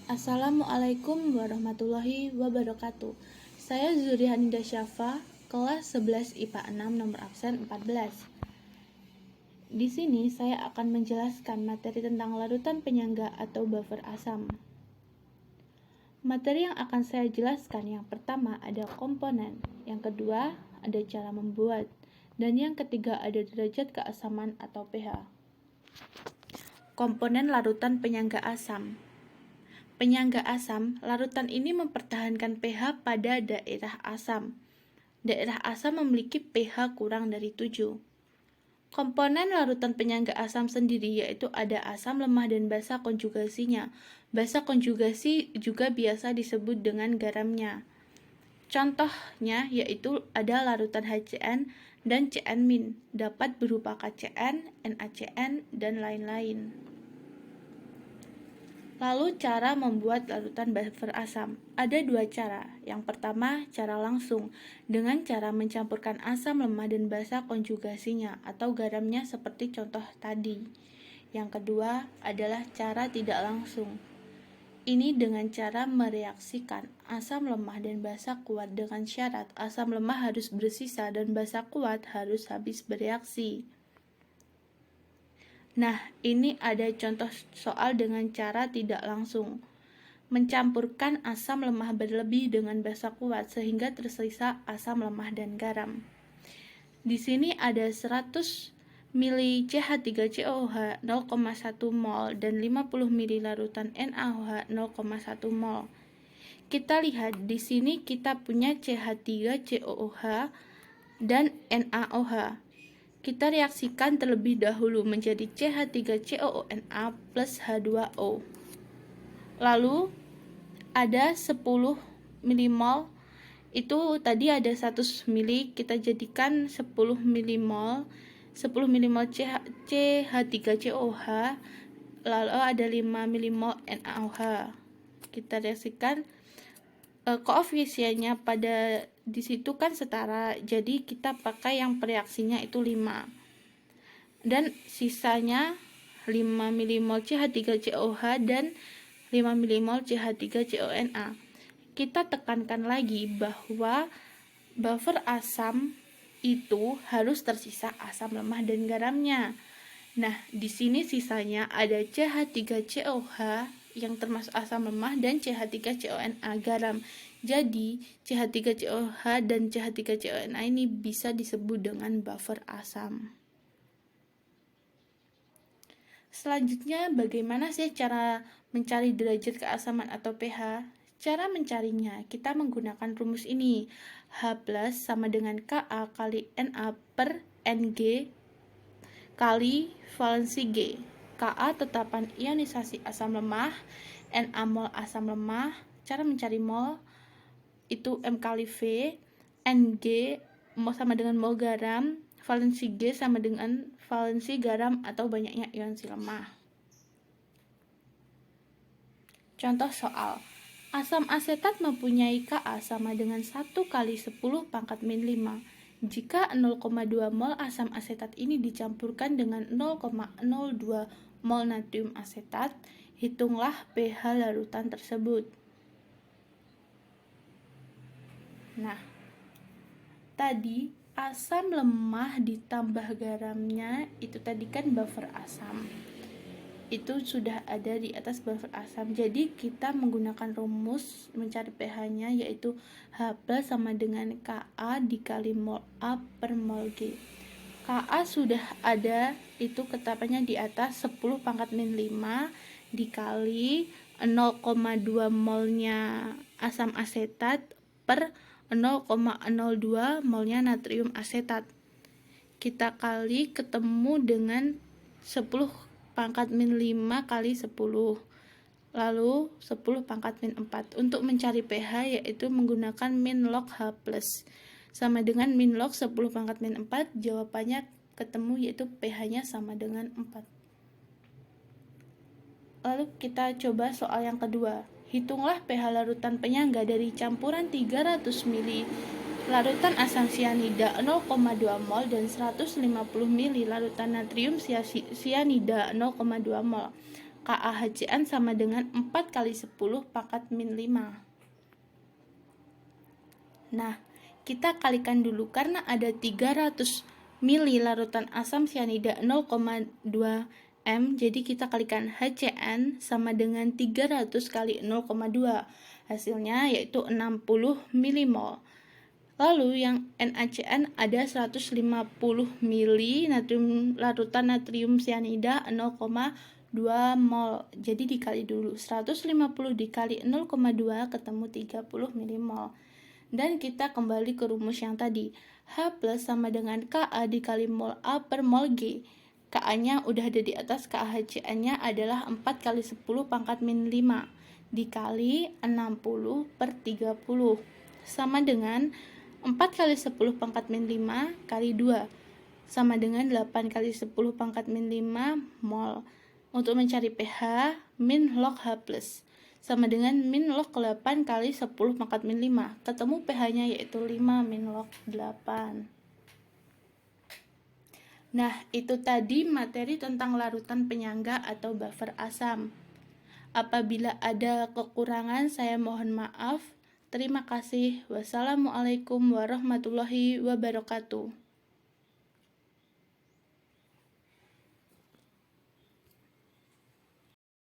Assalamualaikum warahmatullahi wabarakatuh. Saya Zurihanida Syafa, kelas 11 IPA 6 nomor absen 14. Di sini saya akan menjelaskan materi tentang larutan penyangga atau buffer asam. Materi yang akan saya jelaskan yang pertama ada komponen, yang kedua ada cara membuat, dan yang ketiga ada derajat keasaman atau pH. Komponen larutan penyangga asam. Penyangga asam, larutan ini mempertahankan pH pada daerah asam. Daerah asam memiliki pH kurang dari 7. Komponen larutan penyangga asam sendiri yaitu ada asam lemah dan basa konjugasinya. Basa konjugasi juga biasa disebut dengan garamnya. Contohnya yaitu ada larutan HCN dan CN-, dapat berupa KCN, NaCN, dan lain-lain. Lalu cara membuat larutan buffer asam. Ada dua cara. Yang pertama, cara langsung, dengan cara mencampurkan asam lemah dan basa konjugasinya atau garamnya seperti contoh tadi. Yang kedua adalah cara tidak langsung. Ini dengan cara mereaksikan asam lemah dan basa kuat dengan syarat asam lemah harus bersisa dan basa kuat harus habis bereaksi. Nah, ini ada contoh soal dengan cara tidak langsung. Mencampurkan asam lemah berlebih dengan basa kuat sehingga tersisa asam lemah dan garam. Di sini ada 100 ml CH3COOH 0,1 mol dan 50 ml larutan NaOH 0,1 mol. Kita lihat di sini kita punya CH3COOH dan NaOH. Kita reaksikan terlebih dahulu menjadi CH3COONA plus H2O. Lalu ada 10 milimol, itu tadi ada 100 ml, kita jadikan 10 milimol, 10 milimol CH3COOH, lalu ada 5 milimol NaOH. Kita reaksikan koefisiennya pada di situ kan setara, jadi kita pakai yang reaksinya itu 5. Dan sisanya 5 milimol CH3COOH dan 5 milimol CH3CONA. Kita tekankan lagi bahwa buffer asam itu harus tersisa asam lemah dan garamnya. Nah, di sini sisanya ada CH3COOH yang termasuk asam lemah dan CH3CONA garam. Jadi, CH3COOH dan CH3CONA ini bisa disebut dengan buffer asam. Selanjutnya, bagaimana sih cara mencari derajat keasaman atau pH? Cara mencarinya, kita menggunakan rumus ini. H plus sama dengan Ka kali Na per Ng kali valensi G. Ka tetapan ionisasi asam lemah, Na mol asam lemah. Cara mencari mol itu M kali V, Ng sama dengan mol garam, valensi G sama dengan valensi garam atau banyaknya ion si lemah. Contoh soal, asam asetat mempunyai Ka sama dengan 1 kali 10 pangkat min 5. Jika 0,2 mol asam asetat ini dicampurkan dengan 0,02 mol natrium asetat, hitunglah pH larutan tersebut. Nah, tadi asam lemah ditambah garamnya itu tadi kan buffer asam. Itu sudah ada di atas buffer asam. Jadi kita menggunakan rumus mencari pH-nya yaitu H plus sama dengan Ka dikali mol A per mol G. Ka sudah ada, itu ketetapannya di atas 10 pangkat min 5 dikali 0,2 molnya asam asetat per 0,02 molnya natrium asetat. Kita kali ketemu dengan 10 pangkat min 5 kali 10. Lalu 10 pangkat min 4. Untuk mencari pH yaitu menggunakan min log H plus. Sama dengan min log 10 pangkat min 4, jawabannya ketemu yaitu pH-nya sama dengan 4. Lalu kita coba soal yang kedua. Hitunglah pH larutan penyangga dari campuran 300 ml larutan asam sianida 0,2 mol dan 150 ml larutan natrium sianida 0,2 mol. KaHCN sama dengan 4 kali 10 pangkat min 5. Nah, kita kalikan dulu karena ada 300 mili larutan asam sianida 0,2 M, jadi kita kalikan HCN sama dengan 300 kali 0,2. Hasilnya yaitu 60 milimol. Lalu yang NaCN ada 150 mili larutan natrium sianida 0,2 mol. Jadi dikali dulu 150 dikali 0,2 ketemu 30 milimol. Dan kita kembali ke rumus yang tadi. H plus sama dengan Ka dikali mol A per mol G. Ka-nya udah ada di atas, KaHCN-nya adalah 4 kali 10 pangkat min 5 dikali 60 per 30 sama dengan 4 kali 10 pangkat min 5 kali 2 sama dengan 8 kali 10 pangkat min 5 mol. Untuk mencari pH, min log H plus sama dengan min log 8 kali 10 pangkat min 5. Ketemu pH-nya yaitu 5 min log 8. Nah, itu tadi materi tentang larutan penyangga atau buffer asam. Apabila ada kekurangan, saya mohon maaf. Terima kasih. Wassalamualaikum warahmatullahi wabarakatuh.